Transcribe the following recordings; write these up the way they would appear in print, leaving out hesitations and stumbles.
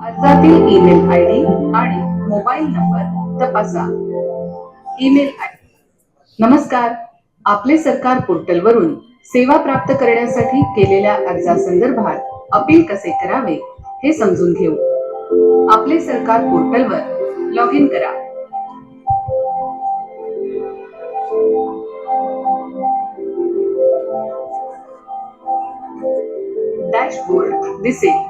अर्जातील email ID आणि mobile number तपासा. Email ID. नमस्कार. आपले सरकार पोर्टलवरून सेवा प्राप्त करण्यासाठी केलेल्या अर्जासंदर्भात अपील कसे करावे हे समजून घेऊ. आपले सरकार पोर्टलवर लॉग इन करा. डॅशबोर्ड दिसेल.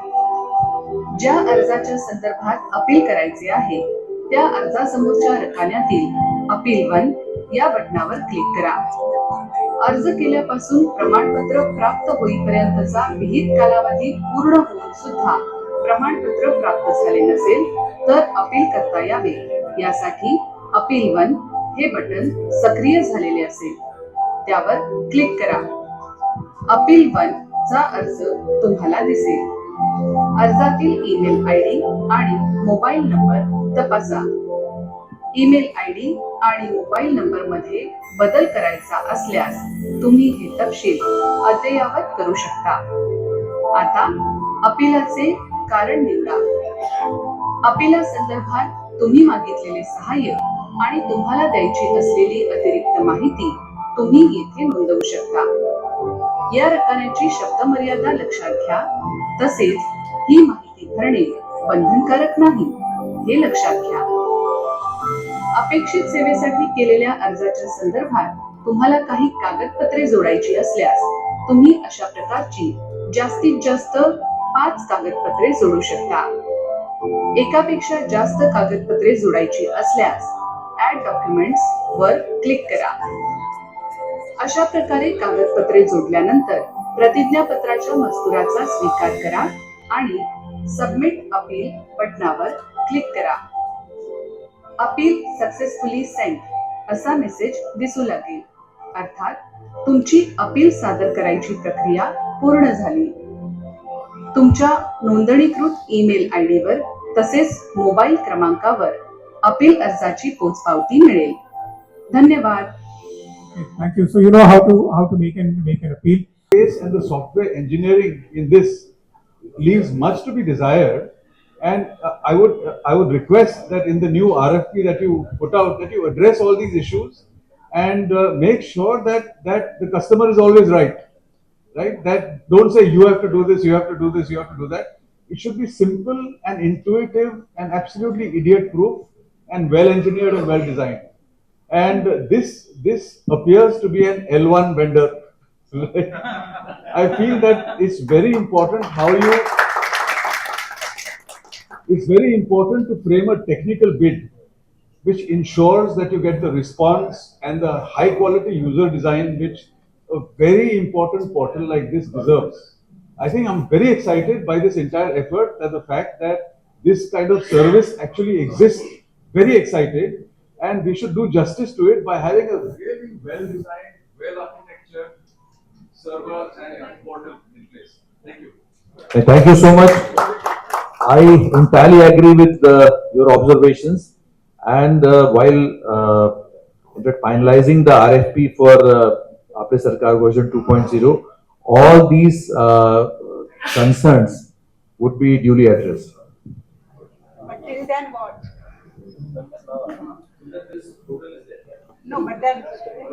ज्या अर्जाच्या संदर्भात अपील करायचे आहे त्या अर्जासमोरच्या रकान्यातील अपील 1 या बटणावर क्लिक करा. अर्ज केल्यापासून प्रमाणपत्र प्राप्त होईपर्यंतचा विहित कालावधी पूर्ण होऊन सुद्धा प्रमाणपत्र प्राप्त झाले नसेल तर अपील करता यावे यासाठी अपील 1 हे बटन सक्रिय झालेले असेल त्यावर क्लिक करा. अपील 1 चा अर्ज तुम्हाला दिसेल. अर्जातील ईमेल आयडी आणि मोबाईल नंबर तपासा. ईमेल आयडी आणि मोबाईल नंबर मध्ये बदल करायचा असल्यास तुम्ही हे तपशील अद्ययावत करू शकता. आता अपीलाचे कारण निवडा. अपीलासंदर्भात तुम्ही मागितलेले सहाय्य आणि तुम्हाला द्यायची असलेली अतिरिक्त माहिती तुम्ही येथे नोंदवू शकता. या रकान्याची शब्द मर्यादा लक्षात घ्या. तसेच ही माहिती भरणे बंधनकारक नाही हे लक्षात घ्या. अपेक्षित सेवेसाठी केलेल्या अर्जाच्या संदर्भात तुम्हाला काही कागदपत्रे जोडायची असल्यास तुम्ही अशा प्रकारची जास्तीत जास्त 5 कागदपत्रे जोडू शकता. एकापेक्षा जास्त कागदपत्रे जोडायची असल्यास ऍड डॉक्युमेंट्स वर क्लिक करा. अशा प्रकारे कागदपत्रे जोडल्यानंतर प्रतिज्ञापत्राच्या मजकुराचा स्वीकार करा आणि सबमिट अपील बटणावर क्लिक करा. अपील सक्सेसफुली सेंड असा मेसेज दिसू लागेल. अर्थात तुमची अपील सादर करायची प्रक्रिया पूर्ण झाली. तुमच्या नोंदणीकृत ईमेल आयडी वर तसेच मोबाईल क्रमांकावर अपील अर्जाची पोचपावती मिळेल. धन्यवाद. Thank you. So you know how to make an appeal. And the software engineering in this leaves much to be desired. And I would request that in the new RFP that you put out, that you address all these issues and make sure that the customer is always right. That don't say you have to do this, you have to do this, you have to do that. It should be simple and intuitive and absolutely idiot-proof and well engineered and well designed. And this appears to be an L1 vendor. I feel that it's very important it's very important to frame a technical bid which ensures that you get the response and the high quality user design which a very important portal like this deserves. I think I'm very excited by this entire effort, that the fact that this kind of service actually exists. Very excited. And we should do justice to it by having a really well-designed, well-architectured server and portal in place. Thank you. Thank you so much. I entirely agree with your observations. And while finalizing the RFP for Aapne Sarkar version 2.0, all these concerns would be duly addressed. But till then what? No, but then,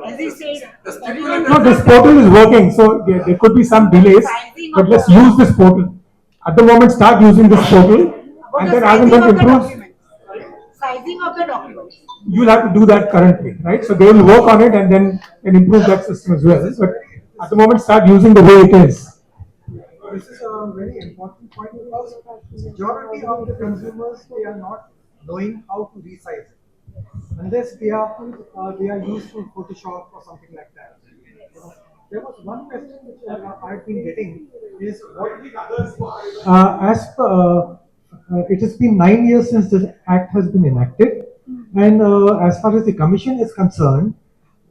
as he said, No, this portal is working, so there could be some delays, but let's use this portal. At the moment, start using this portal, and then as and when it improves, sizing of the documents. you'll have to do that currently, right? So they will work on it and then improve that system as well. But at the moment, start using the way it is. This is a very important point because majority of the consumers, they are not knowing how to resize it unless they are used to Photoshop or something like that. There was one question which I've been getting is what as it has been 9 years since this act has been enacted, and as far as the commission is concerned,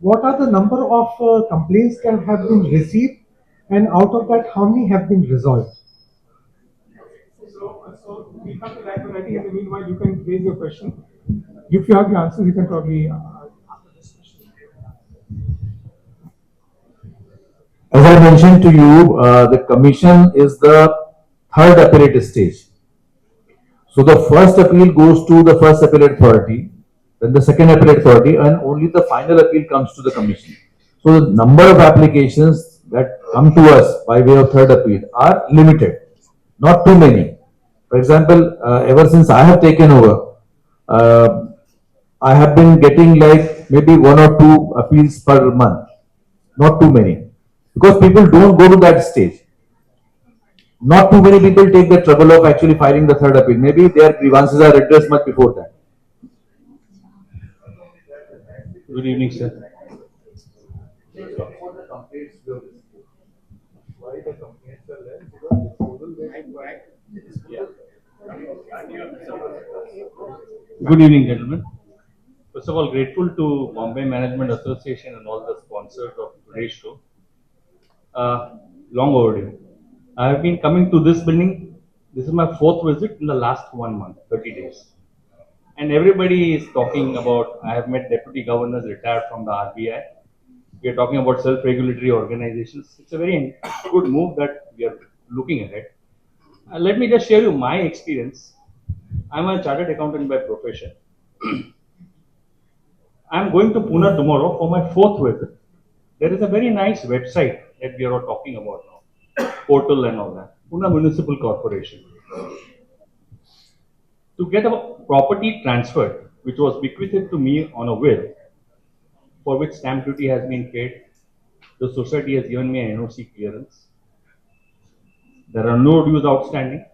what are the number of complaints that have been received, and out of that, how many have been resolved? So we come to that, but I think in the meanwhile you can raise your question. If you have the answers, you can probably answer this question. As I mentioned to you, the commission is the third appellate stage. So the first appeal goes to the first appellate authority, then the second appellate authority, and only the final appeal comes to the commission. So the number of applications that come to us by way of third appeal are limited, not too many. For example, ever since I have taken over, uh, I have been getting like maybe one or two appeals per month, not too many, because people don't go to that stage. Not too many people take the trouble of actually filing the third appeal. Maybe their grievances are addressed much before that. Good evening, sir. Good evening, gentlemen. First of all, grateful to Bombay Management Association and all the sponsors of today's show. Long overdue. I have been coming to this building. This is my fourth visit in the last 1 month, 30 days. And everybody is talking about, I have met deputy governors retired from the RBI. We are talking about self-regulatory organizations. It's a very good move that we are looking ahead. Let me just share you my experience. I'm a chartered accountant by profession. I'm going to Pune tomorrow for my fourth visit. There is a very nice website that we are all talking about now, portal and all that. Pune Municipal Corporation. To get a property transferred, which was bequeathed to me on a will, for which stamp duty has been paid, the society has given me an NOC clearance. There are no dues outstanding.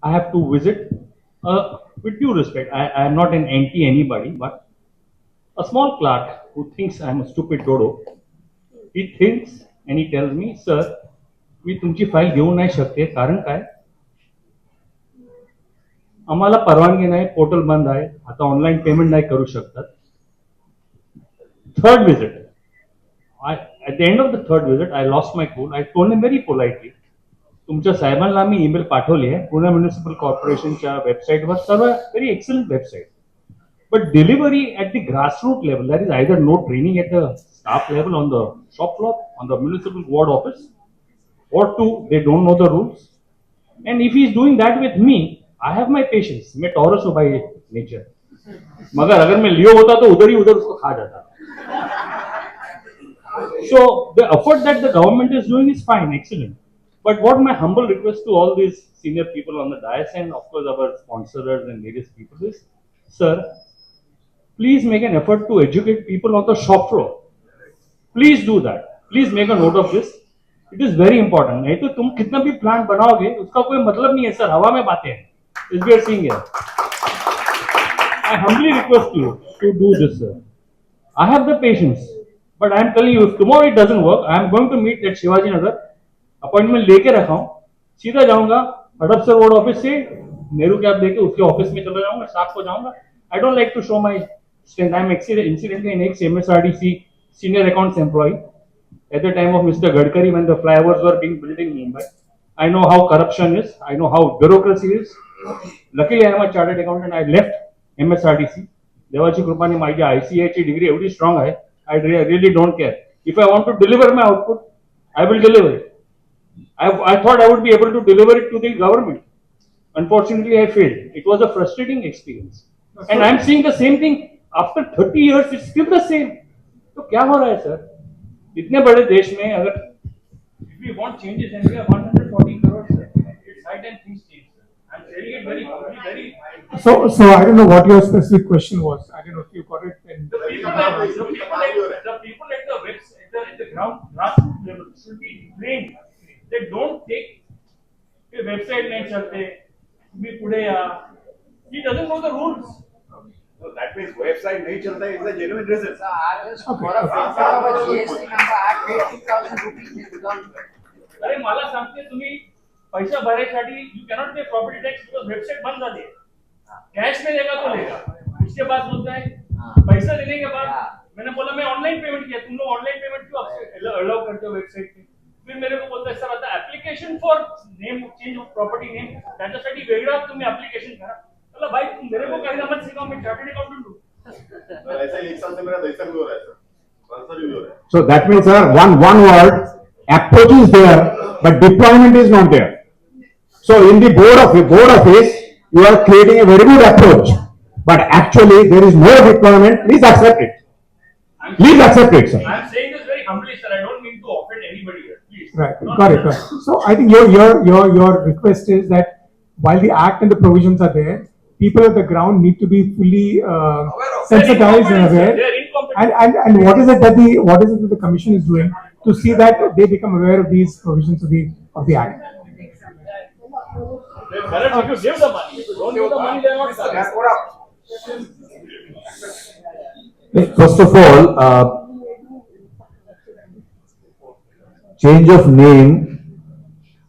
I have to visit, with due respect, I am not an anti anybody, but a small clerk who thinks I am a stupid dodo, he thinks and he tells me, sir, मी तुमची file घेऊ नाही शकते, कारण काय? आम्हाला परवानगी नाही, portal बंद आहे, आता ऑनलाईन पेमेंट नाही करू शकतात. Third visit. At the end of the third visit, I lost my cool. I told him very politely, तुमच्या साहेबांना मी ईमेल पाठवली आहे, पुणे म्युनिसिपल कॉर्पोरेशनच्या वेबसाईटवर, सर्व very excellent website. But delivery at the grassroots level, there is either no training at the staff level on the shop floor, on the municipal ward office, or two, they don't know the rules. And if he is doing that with me, I have my patience. मैं Taurus हूँ by nature. मगर अगर मैं लियो होता तो उधर ही उधर उसको खा जाता. So the effort that the government is doing is fine, excellent. But what my humble request to all these senior people on the dais and of course our sponsors and various people is, sir, please make an effort to educate people on the shop floor. Please do that. Please make a note of this. It is very important. नहीं तो तुम कितना भी plan बनाओगे उसका कोई मतलब नहीं है सर, हवा में बातें हैं. As we are seeing here. I humbly request you to do this, sir. I have the patience, but I am telling you, if tomorrow it doesn't work, I am going to meet at Shivaji Nagar. Appointment लेके रखा हूं, सीधा जाऊंगा हड़प sir road office से Nehru cab लेके उसके office में चला जाऊंगा, स्टाफ को जाऊंगा. I don't like to show my strength. I am incidentally an ex MSRDC senior accounts employee at the time of Mr. Gadkari when the flyovers were being built in Mumbai. I know how corruption is. I know how bureaucracy is. Luckily, I am a chartered accountant. I left MSRDC. देवाची कृपाने माझी ICAI ची degree एवढी strong आहे. I really don't care. If I want to deliver my output, I will deliver it. I thought I would be able to deliver it to the government. Unfortunately, I failed. It was a frustrating experience. And I'm seeing the same thing after 30 years. It's still the same. तो क्या हो रहा है sir? इतने बड़े देश में अगर if we want changes and we have 140 crores, sir, it's high time things change. I'm saying it very. So I don't know what your specific question was. I don't know if you got it. The people at the website, at the grassroots level should be trained. They don't take a website नहीं चलते, भी पुढे या. He doesn't know the rules. So that means website नहीं चलता is a genuine reason. For a printer of a GST number, I paid 2,000 rupees without. अरे मला सांगते तुम्ही पैसा भरायसाठी you cannot pay property tax because website बंद झाली है. कैश में लेगा तो लेगा. उसके बाद बोलता है पैसा लेने के बाद मैंने बोला मैं ऑनलाइन पेमेंट किया, तुम लोग ऑनलाइन पेमेंट क्यों अलाउ करते हो वेबसाइट पे? फिर मेरे को बोलता है सर आता application for name change of property name त्याच्यासाठी वेगळा तुम्ही एप्लीकेशन करा. मतलब भाई तुम मेरे को कहना मत सिखाओ, मैं चार्टर्ड अकाउंटेंट हूं. ऐसा ही 1 साल से मेरा रजिस्टर भी हो रहा है सर, ट्रांसफर भी हो रहा है. So that means, sir, one word, approach is there, but deployment is not there. So in the board office, you are creating a very good approach, but actually there is no requirement. Please accept it. Please accept it, sir. I'm saying this very humbly, sir. I don't mean to offend anybody here. Please. Right, got it. So I think your request is that while the act and the provisions are there, people at the ground need to be fully sensitized and aware. They're incompetent. And what is it that the commission is doing to see that they become aware of these provisions of the act? If you give the money, if you don't give the money, they're not coming. First of all, change of name,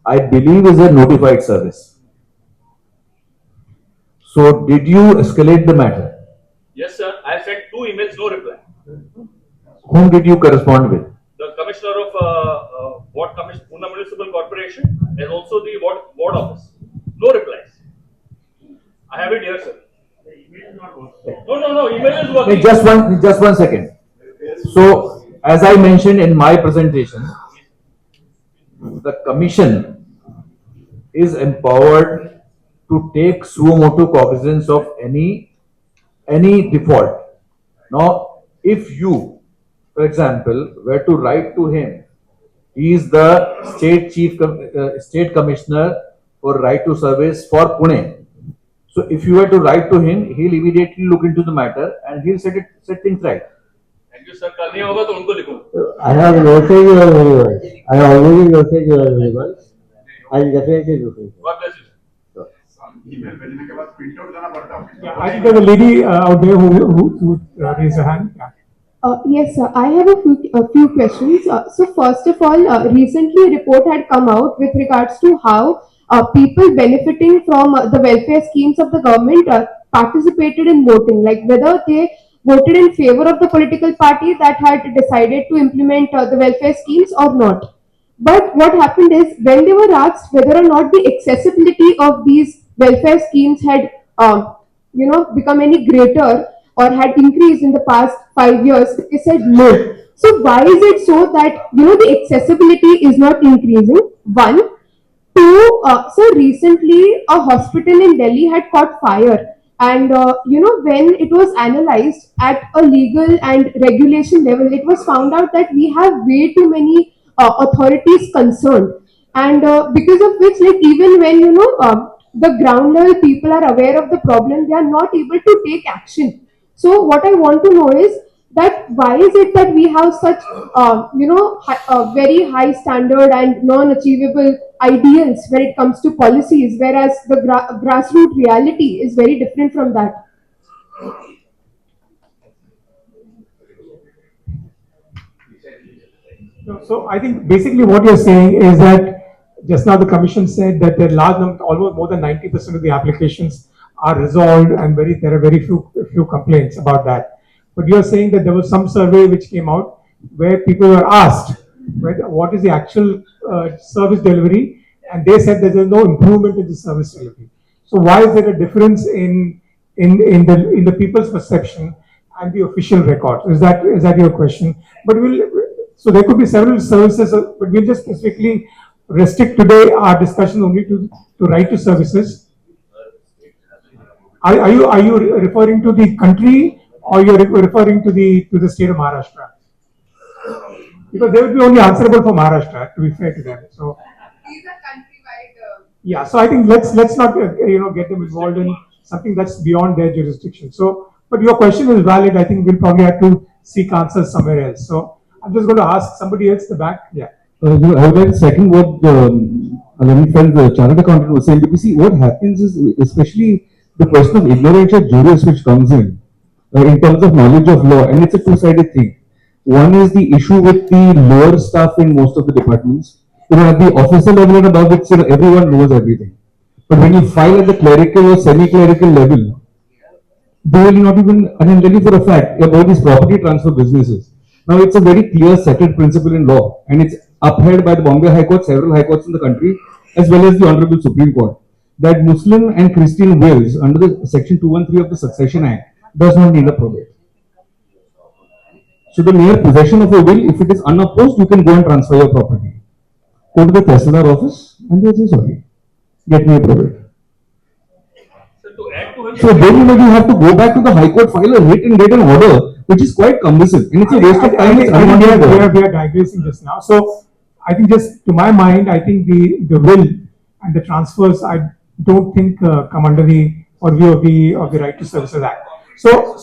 I believe, is a notified service. So, did you escalate the matter? Yes, sir. I sent 2 emails, no reply. Whom did you correspond with? The commissioner of Pune Municipal Corporation and also the ward office. No replies. I have it here, sir. No. Email is working. Hey, just one second. So, as I mentioned in my presentation, the commission is empowered to take suo motu cognizance of any default. Now, if you, for example, were to write to him, he is the state commissioner for right to service for Pune. So if you were to write to him, he'll immediately look into the matter and he'll set things right. Thank you, sir. कल नहीं होगा तो उनको लिखो. I have noted your words. I have already noted your words. I will definitely do it. God bless you, sir. Email भेजने के बाद print out देना पड़ता है. Yeah, I think there's a lady out there who raised her hand. Yeah. Yes, sir. I have a few questions. So first of all, recently a report had come out with regards to how people benefiting from the welfare schemes of the government participated in voting, like whether they voted in favor of the political party that had decided to implement the welfare schemes or not. But what happened is when they were asked whether or not the accessibility of these welfare schemes had, become any greater or had increased in the past 5 years, they said no. So why is it so that the accessibility is not increasing? One, two. So recently a hospital in Delhi had caught fire, and when it was analyzed at a legal and regulation level, it was found out that we have way too many authorities concerned, and because of which, like even when the ground level people are aware of the problem, they are not able to take action. So what I want to know is that why is it that we have such very high standard and non-achievable ideals when it comes to policies, whereas the grassroots reality is very different from that. So I think basically what you're saying is that just now the commission said that there are large number, almost more than 90% of the applications are resolved, and there are very few complaints about that. But you're saying that there was some survey which came out where people were asked what is the actual service delivery, and they said that there's no improvement in the service delivery. So why is there a difference in the people's perception and the official records? Is that your question? But so there could be several services, but we'll just specifically restrict today our discussion only to right to services. Are you referring to the country, or you're referring to the state of Maharashtra? Because they would be only answerable for Maharashtra, to be fair to them. So These are countrywide. yeah, so I think let's not get them involved in something that's beyond their jurisdiction. So, but your question is valid. I think we'll probably have to seek answers somewhere else. So I'm just going to ask somebody else the back. Yeah. I would like to second what Alani friend, the chartered accountant, was saying. Because see, what happens is, especially the question of ignorance juris which comes in terms of knowledge of law, and it's a two-sided thing. One is the issue with the lower staff in most of the departments. At the officer level and above, it's everyone knows everything. But when you file at the clerical or semi-clerical level, they will not even, and I'll tell you for a fact, about these property transfer businesses. Now, it's a very clear settled principle in law, and it's upheld by the Bombay High Court, several high courts in the country, as well as the Honorable Supreme Court, that Muslim and Christian wills under the Section 213 of the Succession Act does not need a probate. So the mere possession of a will, if it is unopposed, you can go and transfer your property. Go to the Tehsildar office and they say, sorry, get me a probate. to him. So then you have to go back to the High Court, file a writ and get an order, which is quite cumbersome. And it's a waste of time. I think we are digressing just now. So I think just to my mind, I think the will and the transfers, I don't think come under the purview of the Right to Services Act. So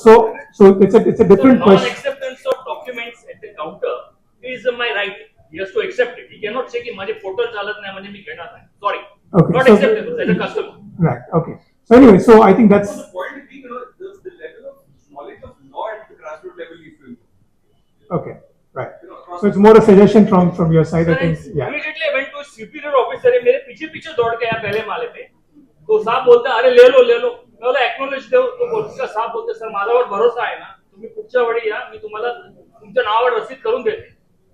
it's a different question. Non-acceptance of documents at the counter is my right. He has to accept it. He cannot say कि माझे photo चालत नाही म्हणजे मी घेणार नाही. Sorry. Okay, Not so- acceptable as a customer. Right. Okay. So anyway, so I think that's So the point being, the level of knowledge of law at the grassroots level is very okay. Right. So it's more a suggestion from your side. I think. Yeah. Immediately I went to a superior officer. मेरे पीछे दौड़ के आया पहले माले पे. तो साहब बोलते अरे ले लो. मैं बोला acknowledge दो. तो पुलिस का साहब बोलते सर माझ्यावर भरोसा आहे ना. तुम्ही पुढच्या वेळी या मी तुम्हाला तुमच्या नावावर रसीद करून देते.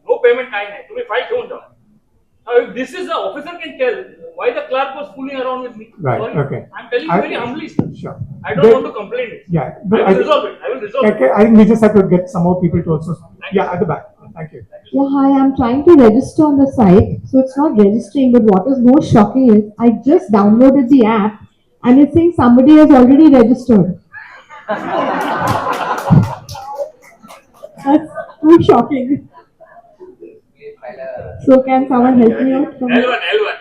No payment काय नाही. तुम्ही फाईल ठेवून ठेवा. Now if this is the officer can tell why the clerk was fooling around with me. Right, Sorry. okay. I'm telling you very humbly, sir. Sure. I don't want to complain it. Yeah. I will resolve it. I will resolve it. Okay, I think we just have to get some more people to also. Yeah, at the back. Thank you. Yeah, hi, I'm trying to register on the site. So it's not registering, but what is more shocking is I just downloaded the app and it's saying somebody has already registered. That's too shocking. So can someone help me out? L1.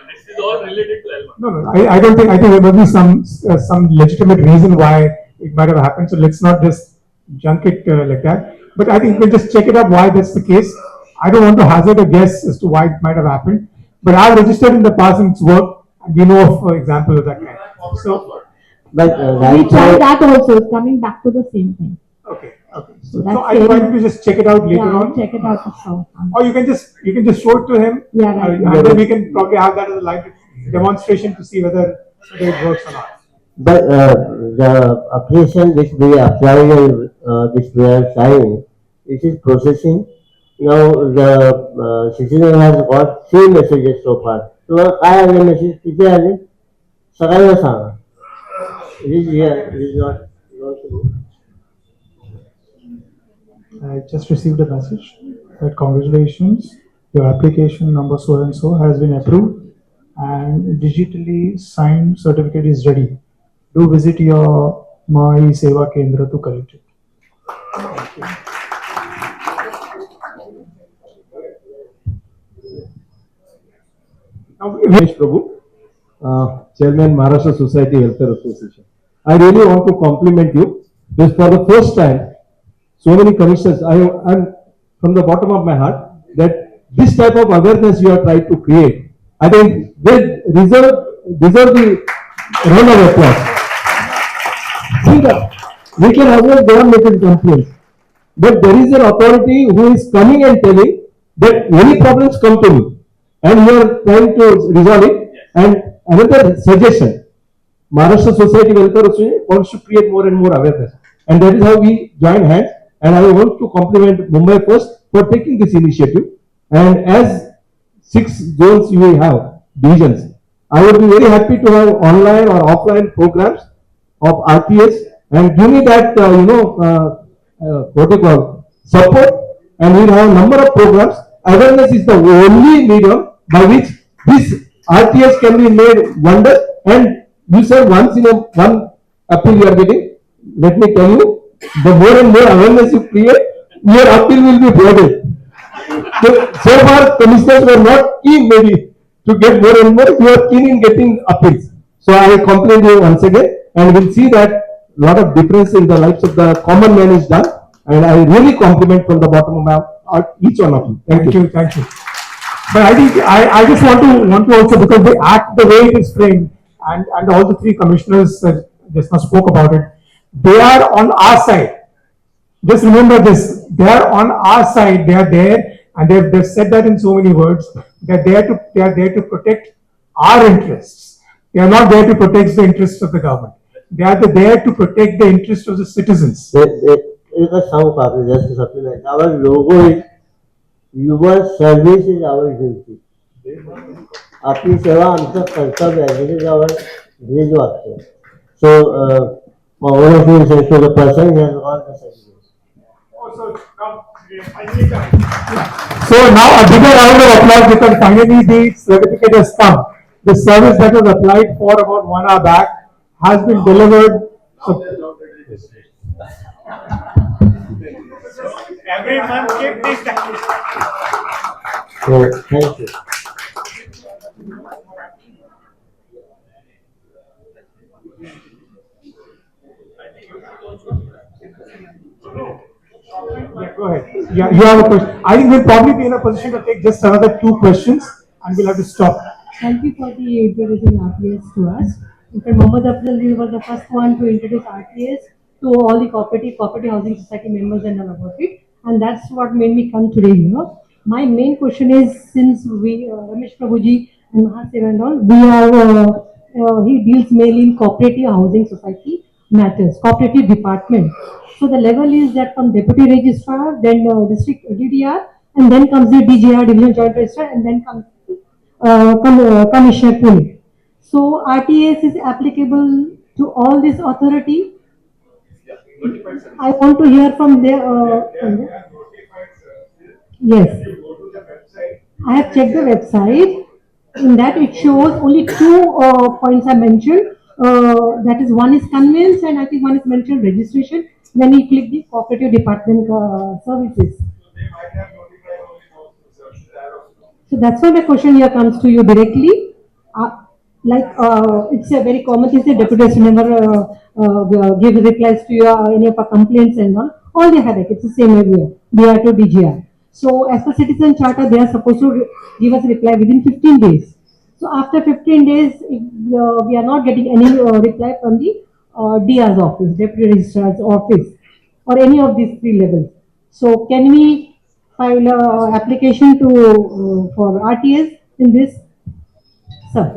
This is all related to L1. No. I don't think. I think there must be some legitimate reason why it might have happened. So let's not just junk it like that. But I think we'll just check it up why that's the case. I don't want to hazard a guess as to why it might have happened. But I've registered in the past and it's worked. And we know of examples of that kind. So But We tried that also, it's coming back to the same thing. okay. So So that's I why don't we just check it out later Yeah, I'll on? check it out myself. Or you can just show it to him. Yeah, right. And then we can probably have that as a live demonstration to see whether it works or not. But the application which we applied and which we are signing, it is processing. Now the citizen has got 3 messages so far. So काय आले message किती आले? सगळ्यांना सांगा. It is here. It is not. I just received a message that congratulations, your application number so and so has been approved and digitally signed certificate is ready. Do visit your My Seva Kendra to collect it. Now, Hitesh Prabhu, Chairman Maharashtra Society Welfare Association. I really want to compliment you because for the first time, so many commissioners, I'm from the bottom of my heart that this type of awareness you are trying to create. I think they deserve the round of applause. See that we can always go on making complaints, but there is an authority who is coming and telling that any problems come to me, and you are trying to resolve it. And another suggestion, Maharashtra Society Welfare Association wants to create more and more awareness, and that is how we join hands. And I want to compliment Mumbai first for taking this initiative. And as 6 zones you will have, divisions, I would be very happy to have online or offline programs of RTS and give me that, what you call, support, and we'll have a number of programs. Awareness is the only medium by which this RTS can be made wonders. And you said once in one appeal you are getting, let me tell you, the more and more awareness you create, your appeal will be broadened. So far, commissioners were not keen maybe to get more and more. You are keen in getting appeals. So I compliment you once again, and we'll see that a lot of difference in the lives of the common man is done. And I really compliment from the bottom of my heart each one of you. Thank you. Thank you. But I think I just want to also, because the act, the way it is framed, and all the 3 commissioners just now spoke about it, they are on our side. Just remember this, they are on our side, they are there, and they've said that in so many words, they are there to protect our interests. They are not there to protect the interests of the government. They are there to protect the interests of the citizens. Just to supplement, our logo is your service is our duty. आपली सेवा आमचं कर्तव्य आहे. This is our वाक्य. So all of you say to the person he has got the service. So now a bigger round of applause because finally the certificate has come. The service that was applied for about 1 hour back has been delivered Every month, keep this. So, thank you. Yeah, go ahead. Yeah, you have a question. I think we'll probably be in a position to take just another 2 questions and we'll have to stop. Thank you for the introducing RTS to us. In fact, Mohammed Afzal was the first one to introduce RTS to all the cooperative housing society members and all about it. And that's what made me come today, you know. My main question is, since we, Ramesh Prabhuji and Mahaseva and all, he deals mainly in cooperative housing society matters, cooperative department. So the level is that from deputy registrar, then district DDR, and then comes the DJR, divisional joint registrar, and then comes Commissioner Pune. So RTS is applicable to all this authority. I want to hear from their. Yes. I have checked the website. In that it shows only two points are mentioned. That is, one is conveyance and I think one is mentioned registration. When you click the cooperative department services. So that's why my question here comes to you directly. It's a very common thing. The deputy never give replies to your any of our complaints and all. All they have it. It's the same everywhere. DR to DGR. So as per citizen charter, they are supposed to give us a reply within 15 days. So after 15 days, if we are not getting any reply from the DR's office, deputy registrar's office, or any of these three levels. So can we file a application to for RTS in this? Sir,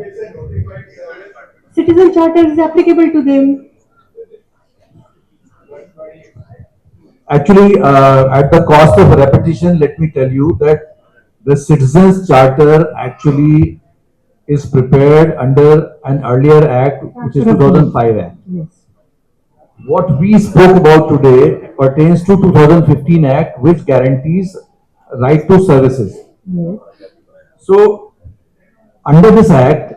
citizen charter is applicable to them. Actually, at the cost of repetition, let me tell you that the Citizens Charter actually is prepared under an earlier act, which is 2005 Act. Yes. What we spoke about today pertains to 2015 Act, which guarantees right to services. Yes. So, under this Act,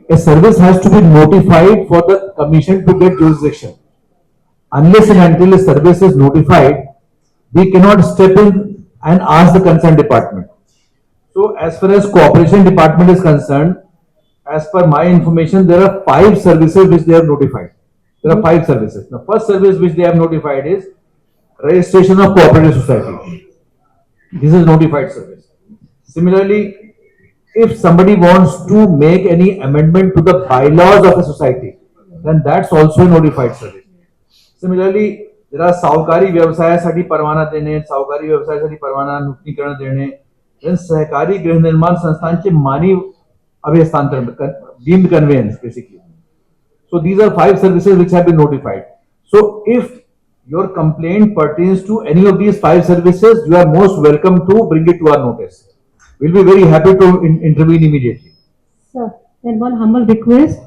a service has to be notified for the Commission to get jurisdiction. Unless and until a service is notified, we cannot step in and ask the concerned department. So, as far as cooperation department is concerned, as per my information, there are 5 services which they have notified. There are 5 services. The first service which they have notified is registration of cooperative society. This is notified service. Similarly, if somebody wants to make any amendment to the bylaws of a society, then that's also a notified service. Similarly, there are सावकारी व्यवसायासाठी परवाना देणे, सावकारी व्यवसायासाठी परवाना नूतनीकरण देणे, then सहकारी गृह निर्माण संस्थांचे मानवी अभिहस्तांतरण, deemed conveyance basically. So these are 5 services which have been notified. So if your complaint pertains to any of these 5 services, you are most welcome to bring it to our notice. We'll be very happy to intervene immediately. Sir, then one humble request,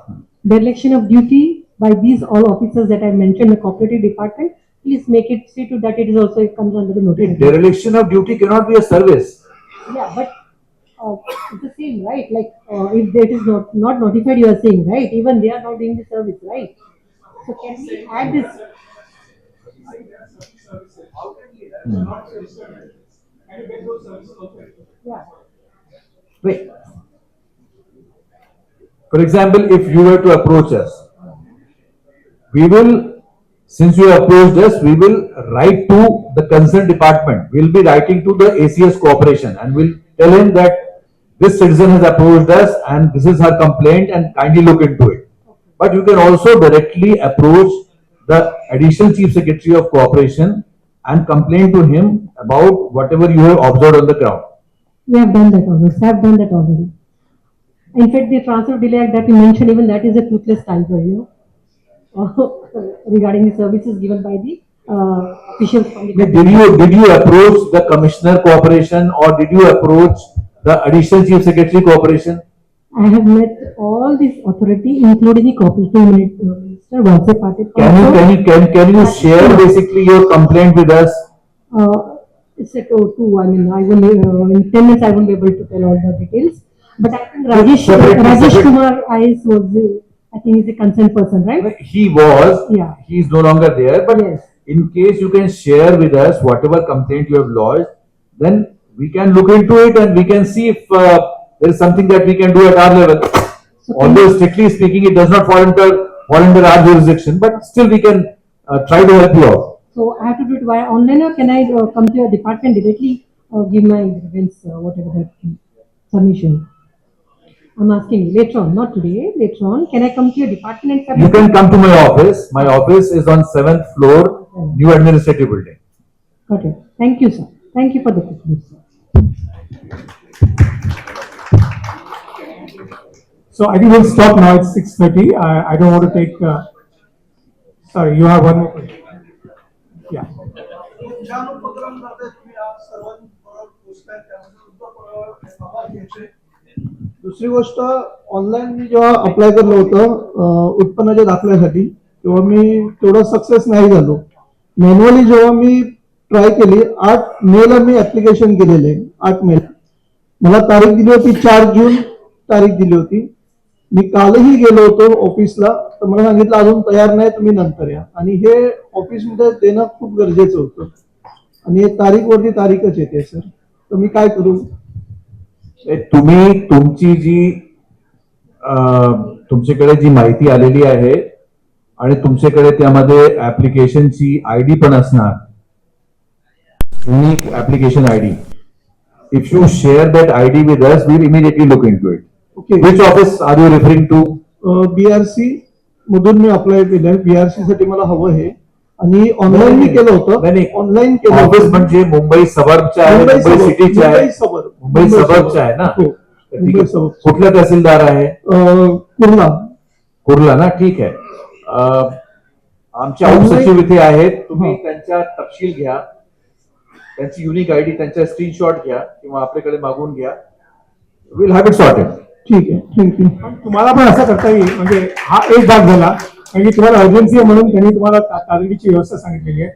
dereliction of duty by these all officers that I mentioned in the cooperative department, please make it, see to that it is also, it comes under the notice. Dereliction of duty cannot be a service. Yeah, but it's the same, right? Like if it is not notified, you are saying, right? Even they are not doing the service, right? So can we add this? Yeah. Wait. For example, if you were to approach us, we will, since you approached us, we will write to the concerned department. We'll be writing to the ACS Corporation and we'll tell him that this citizen has approached us and this is her complaint and kindly look into it. But you can also directly approach the Additional Chief Secretary of Corporation and complain to him about whatever you have observed on the ground. We have done that already. I have done that already. In fact, the transfer delay act that you mentioned, even that is a toothless tiger, you know, regarding the services given by the officials from the government. Did you approach the Commissioner Corporation or did you approach the Additional Chief Secretary Corporation? I have met all this authority, including the cooperative minister, WhatsApp party. Can you share basically your complaint with us? It's a two. I mean, I will in 10 minutes I won't be able to tell all the details. But I think Rajesh Kumar IS was I think think he's a concerned person, right? He was, Yeah. he is no longer there, but Yes. in case you can share with us whatever complaint you have lodged, then we can look into it and we can see if there is something that we can do at our level. So Although strictly speaking, it does not fall under our jurisdiction, but still we can try to help you out. So I have to do it via online, or can I come to your department directly, give my grievance, whatever that submission? I'm asking you later on, not today, later on. Can I come to your department and submit? You can come to my office. My office is on 7th floor, new administrative building. Got it. Thank you, sir. Thank you for the questions. So I think we'll stop now. It's 6:30. I don't want to take. Sorry, you have one more question. Yeah. दुसरी गोष्ट, online मी जेव्हा apply केलं होतं उत्पन्नाच्या दाखल्यासाठी, तेव्हा मी तेवढा success नाही झालो. मॅन्युअली जेव्हा मी ट्राय केली, 8 मेला मी ऍप्लिकेशन केलेले, 8 मेला मला तारीख दिली होती, 4 जून तारीख दिली होती. मी कालही गेलो होतो ऑफिसला, तर मला सांगितलं अजून तयार नाही, तुम्ही नंतर या. आणि हे ऑफिसमध्ये देणं खूप गरजेचं होतं आणि हे तारीखवरती तारीखच येते सर. तर मी काय करू? तुम्ही तुमची जी तुमच्याकडे जी माहिती आलेली आहे आणि तुमच्याकडे त्यामध्ये ऍप्लिकेशनची आयडी पण असणार, unique application ID. If you share that ID with us, we'll immediately look into it. Okay. Which office are you referring to? BRC मधून मी अप्लाय केलंय. BRC साठी मला हवं हे, आणि ऑनलाईन मी केलं होतं. ऑनलाईन केलं ऑफिस होतं. म्हणजे मुंबई सबर्बच्या आहे, मुंबई सिटीच्या आहे, मुंबई सबर्बच्या आहे ना? हो, मुंबई सबर्ब. कुठला तहसीलदार आहे? कुर्ला. कुर्ला ना? ठीक आहे. आमचे उपसचिव इथे आहेत. तुम्ही त्यांच्या तपशील घ्या, त्यांची युनिक आयडी, त्यांच्या स्क्रीनशॉट घ्या किंवा आपल्याकडे मागवून घ्या. Will have it sorted. ठीक आहे, थँक्यू. तुम्हाला पण असं करता येईल, म्हणजे हा एक भाग झाला, कारण की तुम्हाला अर्जन्सी आहे म्हणून त्यांनी तुम्हाला तातडीची व्यवस्था सांगितलेली आहे.